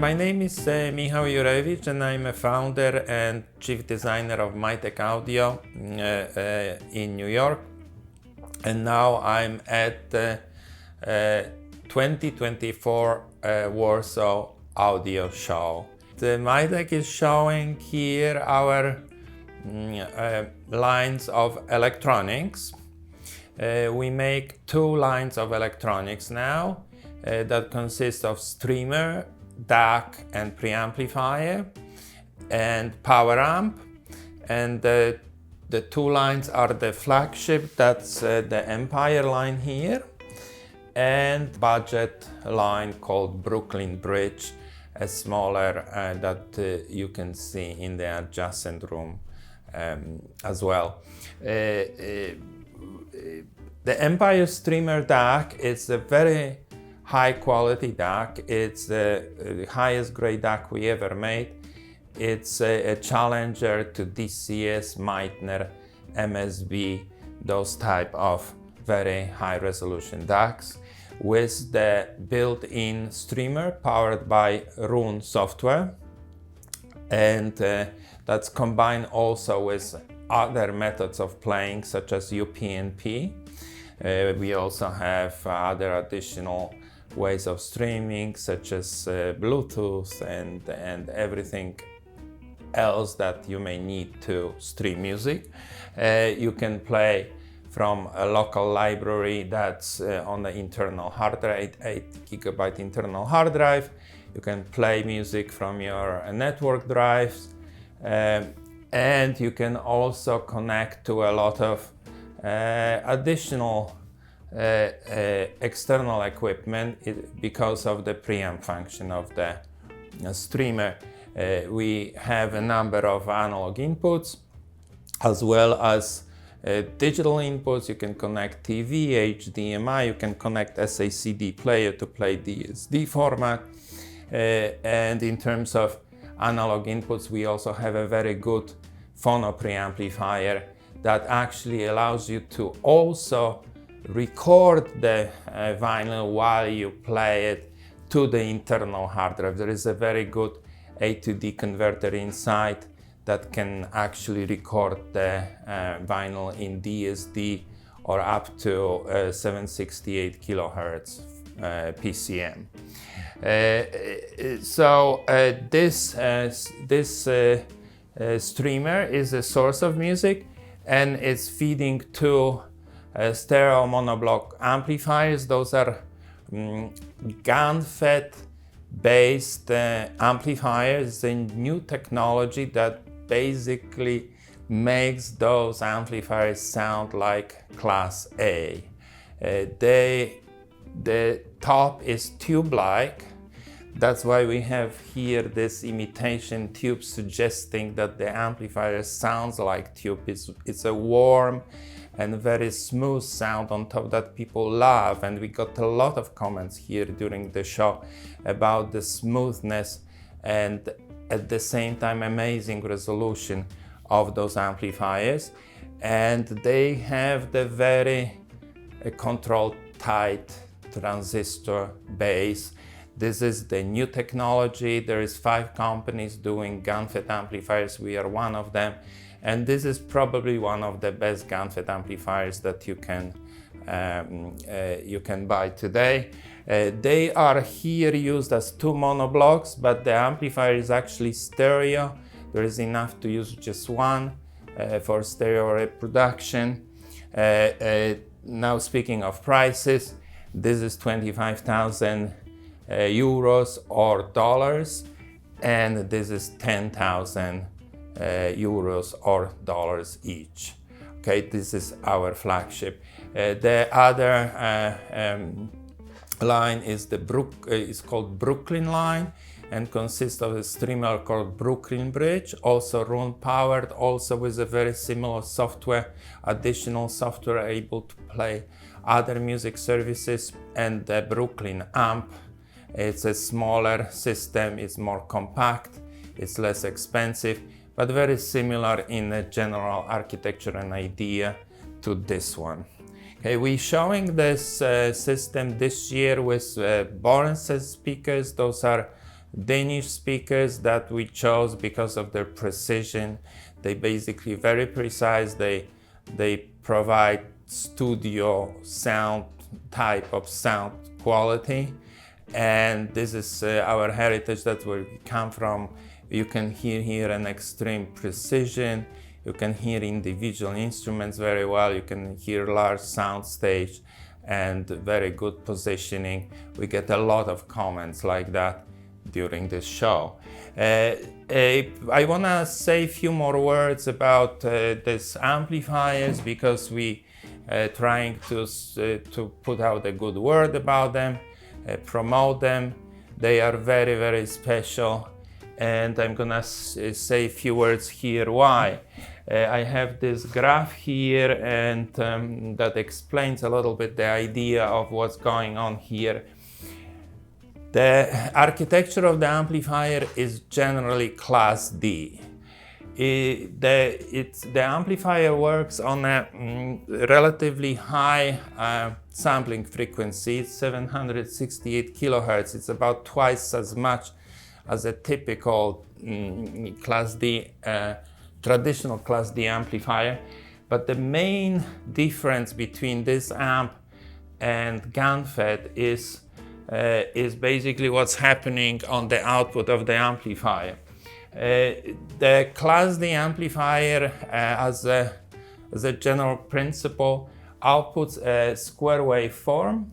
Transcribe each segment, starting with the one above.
My name is Michał Jurewicz, and I'm a founder and chief designer of Mytek Audio in New York. And now I'm at 2024 Warsaw Audio Show. The Mytek is showing here our lines of electronics. We make two lines of electronics now that consist of streamer, DAC and preamplifier and power amp, and the two lines are the flagship, that's the Empire line here, and budget line called Brooklyn Bridge, a smaller that you can see in the adjacent room as well. The Empire Streamer DAC is a very high quality DAC. It's the highest grade DAC we ever made. It's a challenger to DCS, Meitner, MSB, those type of very high resolution DACs with the built-in streamer powered by Roon software, and that's combined also with other methods of playing such as UPnP. We also have other additional ways of streaming such as Bluetooth and everything else that you may need to stream music. You can play from a local library that's on the internal hard drive, 8 GB internal hard drive. You can play music from your network drives, and you can also connect to a lot of additional external equipment because of the preamp function of the streamer. We have a number of analog inputs as well as digital inputs. You can connect TV, HDMI, you can connect SACD player to play DSD format. And in terms of analog inputs, we also have a very good phono preamplifier that actually allows you to also record the vinyl while you play it to the internal hard drive. There is a very good A to D converter inside that can actually record the vinyl in DSD or up to 768 kilohertz PCM. This streamer is a source of music, and it's feeding to stereo monoblock amplifiers. Those are GanFET based amplifiers, a new technology that basically makes those amplifiers sound like Class A. The top is tube-like. That's why we have here this imitation tube suggesting that the amplifier sounds like tube. It's a warm and very smooth sound on top that people love, and we got a lot of comments here during the show about the smoothness and at the same time amazing resolution of those amplifiers. And they have the very controlled tight transistor base. This is the new technology. There is 5 companies doing GanFET amplifiers. We are one of them. And this is probably one of the best GanFET amplifiers that you can buy today. They are here used as 2 monoblocks, but the amplifier is actually stereo. There is enough to use just one for stereo reproduction. Now, speaking of prices, this is 25,000 euros or dollars, and this is 10,000 euros or dollars each. Okay, this is our flagship. The other line is is called Brooklyn line, and consists of a streamer called Brooklyn Bridge, also Roon powered, also with a very similar software, additional software able to play other music services. And the Brooklyn amp, it's a smaller system, it's more compact, it's less expensive, but very similar in the general architecture and idea to this one. Okay, we're showing this system this year with Borenses speakers. Those are Danish speakers that we chose because of their precision. They basically very precise. They provide studio sound type of sound quality, and this is our heritage. That's where we come from. You can hear here an extreme precision. You can hear individual instruments very well. You can hear large sound stage and very good positioning. We get a lot of comments like that during this show. I want to say a few more words about these amplifiers, because we trying to put out a good word about them, promote them. They are very, very special, and I'm gonna say a few words here why. I have this graph here, and that explains a little bit the idea of what's going on here. The architecture of the amplifier is generally Class D. The amplifier works on a relatively high sampling frequency, 768 kilohertz. It's about twice as much as a typical Class D, traditional Class D amplifier. But the main difference between this amp and GanFET is basically what's happening on the output of the amplifier. The Class D amplifier, as a general principle, outputs a square wave form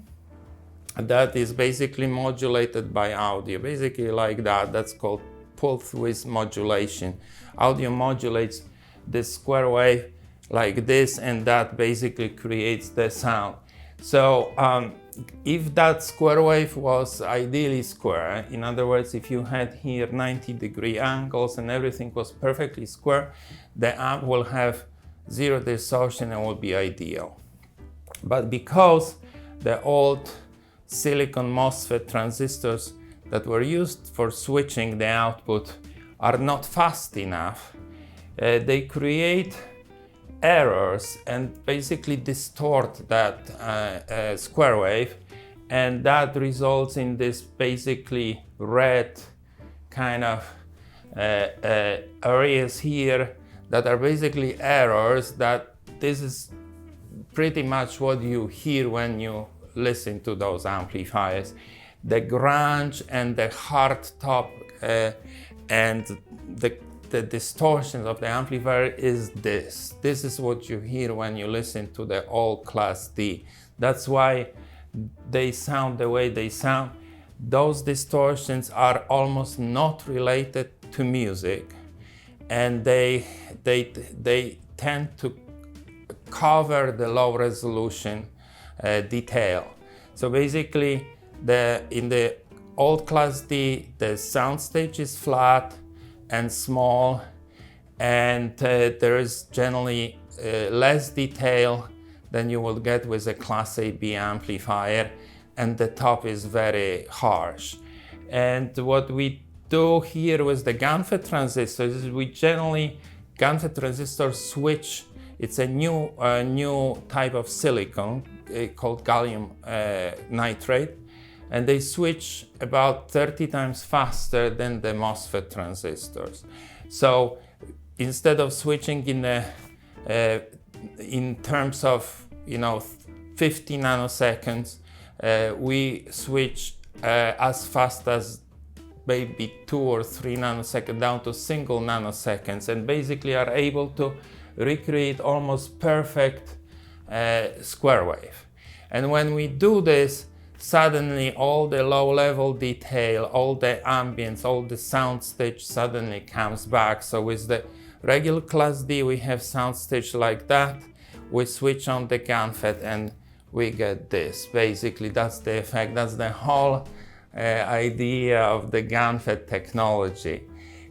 that is basically modulated by audio, basically like that. That's called pulse width modulation. Audio modulates this square wave like this, and that basically creates the sound. So if that square wave was ideally square, in other words, if you had here 90-degree angles and everything was perfectly square, the amp will have zero distortion and will be ideal. But because the old silicon MOSFET transistors that were used for switching the output are not fast enough, they create errors and basically distort that square wave, and that results in this basically red kind of areas here that are basically errors. That this is pretty much what you hear when you listen to those amplifiers. The grunge and the hard top and the distortions of the amplifier is this. This is what you hear when you listen to the old Class D. That's why they sound the way they sound. Those distortions are almost not related to music, and they tend to cover the low resolution detail. So basically, in the old Class D, the soundstage is flat and small, and there is generally less detail than you will get with a Class AB amplifier, and the top is very harsh. And what we do here with the GanFET transistors is GanFET transistors switch. It's a new type of silicon called gallium nitrate, and they switch about 30 times faster than the MOSFET transistors. So instead of switching in terms of 50 nanoseconds, we switch as fast as maybe 2 or 3 nanoseconds down to single nanoseconds, and basically are able to recreate almost perfect square wave. And when we do this, suddenly all the low-level detail, all the ambience, all the soundstage suddenly comes back. So with the regular Class D, we have soundstage like that. We switch on the GanFET and we get this. Basically, that's the effect. That's the whole idea of the GanFET technology.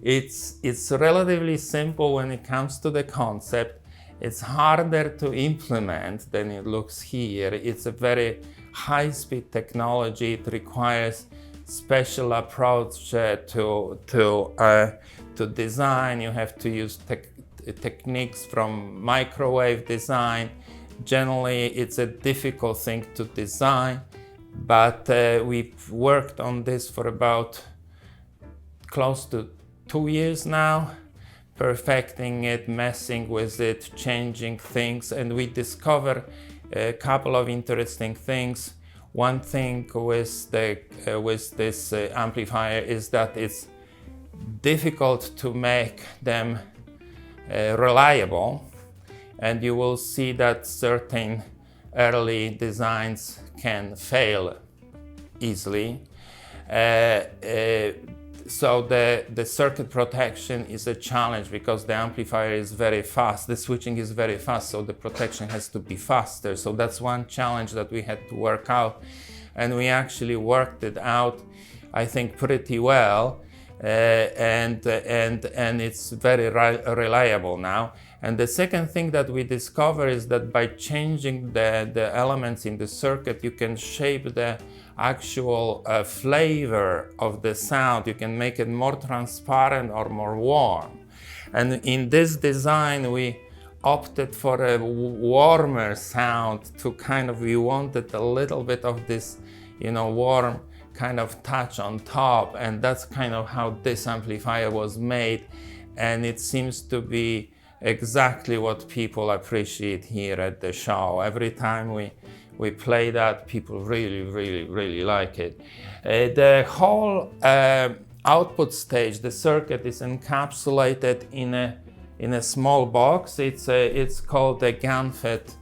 It's relatively simple when it comes to the concept. It's harder to implement than it looks here. It's a very high-speed technology. It requires special approach to design. You have to use techniques from microwave design. Generally, it's a difficult thing to design, but we've worked on this for about close to 2 years now, perfecting it, messing with it, changing things, and we discover a couple of interesting things. One thing with this amplifier is that it's difficult to make them reliable, and you will see that certain early designs can fail easily. So the circuit protection is a challenge because the amplifier is very fast, the switching is very fast, so the protection has to be faster. So that's one challenge that we had to work out, and we actually worked it out, I think, pretty well, and it's very reliable now. And the second thing that we discover is that by changing the elements in the circuit, you can shape the actual flavor of the sound. You can make it more transparent or more warm. And in this design, we opted for a warmer sound to we wanted a little bit of this, warm kind of touch on top. And that's kind of how this amplifier was made. And it seems to be exactly what people appreciate here at the show. Every time we play that, people really like it. The whole output stage, the circuit, is encapsulated in a small box. It's called the GanFET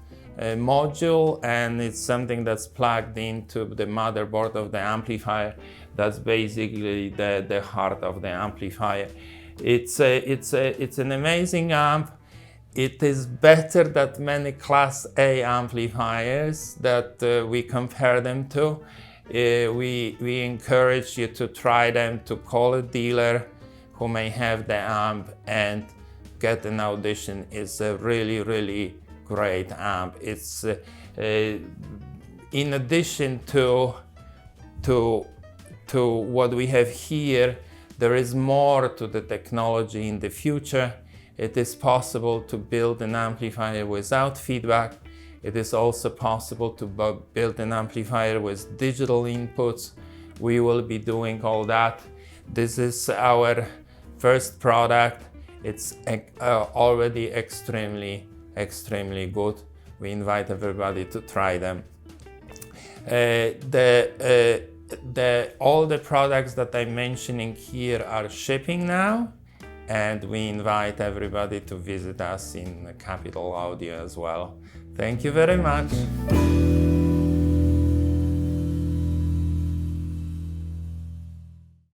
module, and it's something that's plugged into the motherboard of the amplifier. That's basically the heart of the amplifier. It's an amazing amp. It is better than many Class A amplifiers that we compare them to. We encourage you to try them, to call a dealer who may have the amp and get an audition. It's a really great amp. It's in addition to what we have here, there is more to the technology in the future. It is possible to build an amplifier without feedback. It is also possible to build an amplifier with digital inputs. We will be doing all that. This is our first product. It's already extremely good. We invite everybody to try them. All the products that I'm mentioning here are shipping now, and we invite everybody to visit us in Capital Audio as well. Thank you very much.